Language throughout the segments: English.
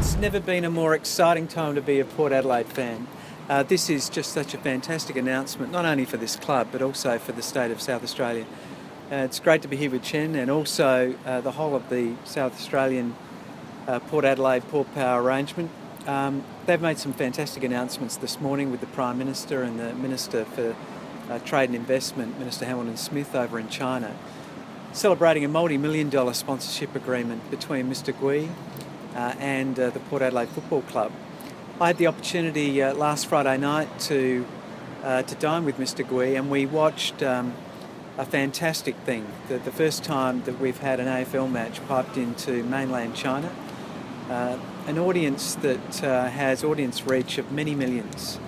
It's never been a more exciting time to be a Port Adelaide fan. This is just such a fantastic announcement, not only for this club but also for the state of South Australia. It's great to be here with Chen and also the whole of the South Australian Port Adelaide Port Power arrangement. They've made some fantastic announcements this morning with the Prime Minister and the Minister for Trade and Investment, Minister Hamilton Smith, over in China, celebrating a multi-million-dollar sponsorship agreement between Mr Gui and the Port Adelaide Football Club. I had the opportunity last Friday night to dine with Mr Gui, and we watched a fantastic thing. The first time that we've had an AFL match piped into mainland China, an audience that has audience reach of many millions.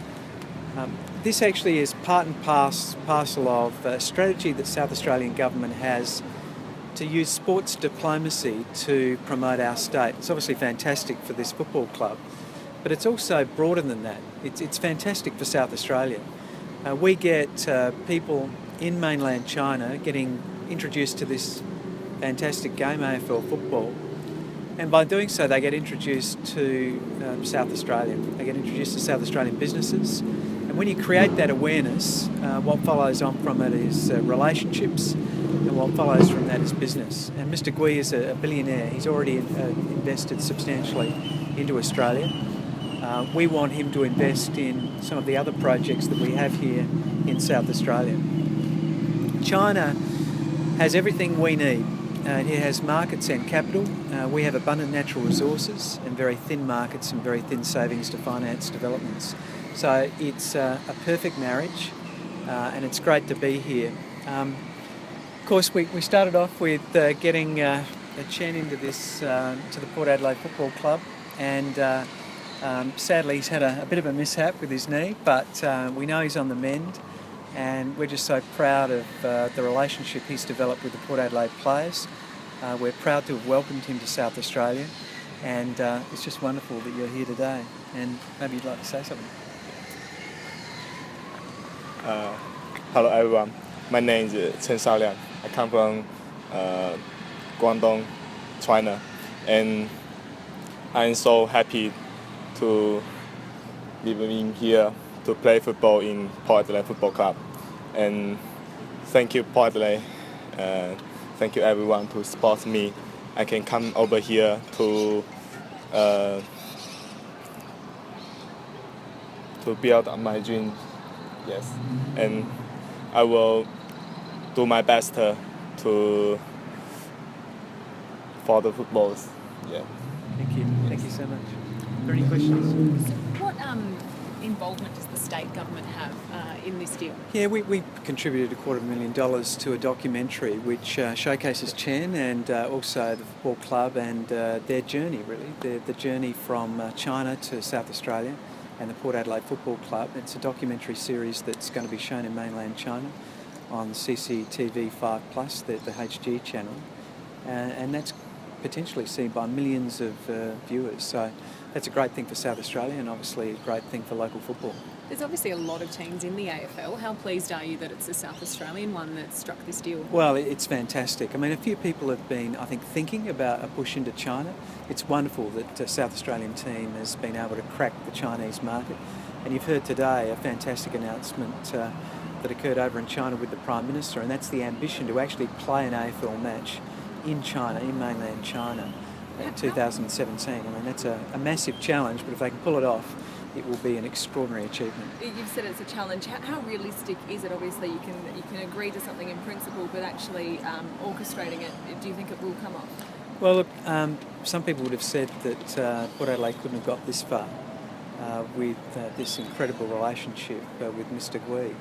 This actually is part and parcel of a strategy that South Australian government has to use sports diplomacy to promote our state. It's obviously fantastic for this football club, but it's also broader than that. It's fantastic for South Australia. We get people in mainland China getting introduced to this fantastic game, AFL football, and by doing so they get introduced to South Australia. They get introduced to South Australian businesses, and when you create that awareness, what follows on from it is relationships, and what follows from that is business. And Mr Gui is a billionaire. He's already invested substantially into Australia. We want him to invest in some of the other projects that we have here in South Australia. China has everything we need. It has markets and capital. We have abundant natural resources and very thin markets and very thin savings to finance developments. So it's a perfect marriage, and it's great to be here. Of course, we started off with getting Chen into this to the Port Adelaide Football Club, and sadly he's had a bit of a mishap with his knee, but we know he's on the mend, and we're just so proud of the relationship he's developed with the Port Adelaide players. We're proud to have welcomed him to South Australia, and it's just wonderful that you're here today, and maybe you'd like to say something. Hello everyone, my name is Chen Xiaoliang. I come from Guangdong, China, and I'm so happy to live in here to play football in Port Adelaide Football Club. And thank you, Port Adelaide. Thank you everyone to support me. I can come over here to build on my dream. Yes, and I will do my best for the footballs. Yeah. Thank you. Thank you so much. Are there any questions? So what involvement does the state government have in this deal? Yeah, we contributed $250,000 to a documentary which showcases Chen and also the football club and their journey, really, the journey from China to South Australia and the Port Adelaide Football Club. It's a documentary series that's going to be shown in mainland China on CCTV 5+, the HG channel, and that's potentially seen by millions of viewers. So that's a great thing for South Australia and obviously a great thing for local football. There's obviously a lot of teams in the AFL. How pleased are you that it's a South Australian one that struck this deal? Well, it's fantastic. I mean, a few people have been, I think, thinking about a push into China. It's wonderful that a South Australian team has been able to crack the Chinese market. And you've heard today a fantastic announcement that occurred over in China with the Prime Minister, and that's the ambition to actually play an AFL match in China, in mainland China, in 2017. I mean, that's a massive challenge, but if they can pull it off, it will be an extraordinary achievement. You've said it's a challenge. How realistic is it? Obviously, you can agree to something in principle, but actually orchestrating it, do you think it will come off? Well, look, some people would have said that Port Adelaide couldn't have got this far with this incredible relationship with Mr Gui.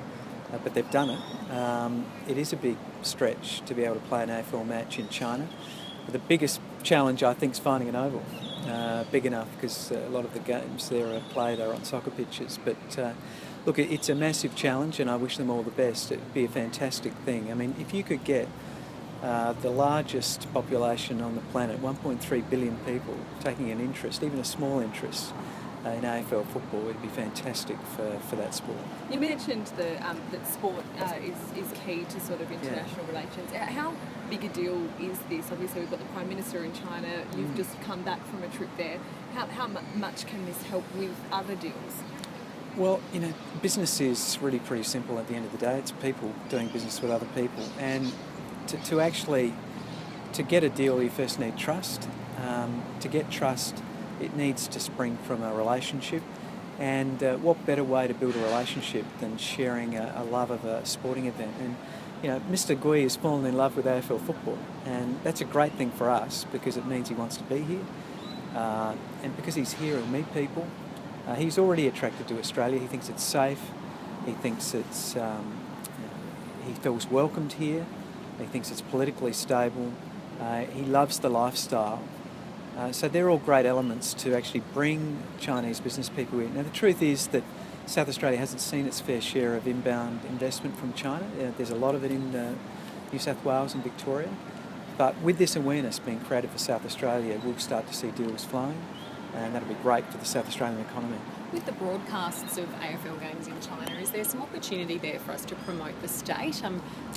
But they've done it. It is a big stretch to be able to play an AFL match in China. But the biggest challenge, I think, is finding an oval big enough, because a lot of the games there are played are on soccer pitches. But look, it's a massive challenge, and I wish them all the best. It'd be a fantastic thing. I mean, if you could get the largest population on the planet, 1.3 billion people, taking an interest, even a small interest, in AFL football, it'd be fantastic for that sport. You mentioned that sport is key to sort of international relations. big a deal is this? Obviously, we've got the Prime Minister in China. You've just come back from a trip there. How much can this help with other deals? Well, business is really pretty simple at the end of the day. It's people doing business with other people. And to get a deal, you first need trust. To get trust, it needs to spring from a relationship. And what better way to build a relationship than sharing a love of a sporting event? And Mr. Gui has fallen in love with AFL football, and that's a great thing for us because it means he wants to be here. And because he's here and meet people, he's already attracted to Australia. He thinks it's safe. He thinks he feels welcomed here. He thinks it's politically stable. He loves the lifestyle. So they're all great elements to actually bring Chinese business people in. Now the truth is that South Australia hasn't seen its fair share of inbound investment from China. There's a lot of it in New South Wales and Victoria. But with this awareness being created for South Australia, we'll start to see deals flowing, and that'll be great for the South Australian economy. With the broadcasts of AFL games in China, is there some opportunity there for us to promote the state?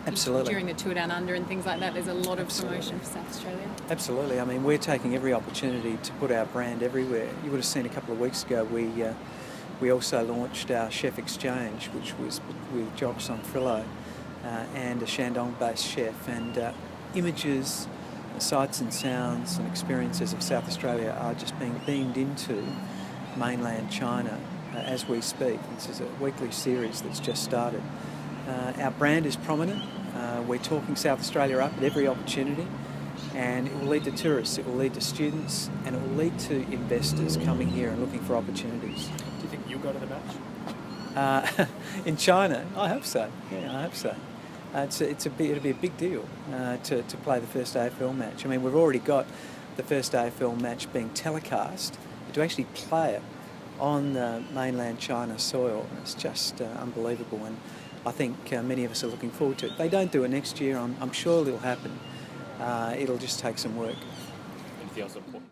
Absolutely. During the Tour Down Under and things like that, there's a lot of promotion for South Australia. Absolutely. I mean, we're taking every opportunity to put our brand everywhere. You would have seen a couple of weeks ago we also launched our Chef Exchange, which was with Jock Sonfrillo and a Shandong-based chef. And images, sights and sounds and experiences of South Australia are just being beamed into mainland China as we speak. This is a weekly series that's just started. Our brand is prominent. We're talking South Australia up at every opportunity, and it will lead to tourists, it will lead to students, and it will lead to investors coming here and looking for opportunities. Do you think you'll go to the match? In China? I hope so. Yeah, I hope so. It'll be a big deal to play the first AFL match. I mean, we've already got the first AFL match being telecast, but to actually play it on mainland China soil, it's just unbelievable. And I think many of us are looking forward to it. If they don't do it next year, I'm sure it'll happen. It'll just take some work. Anything else important?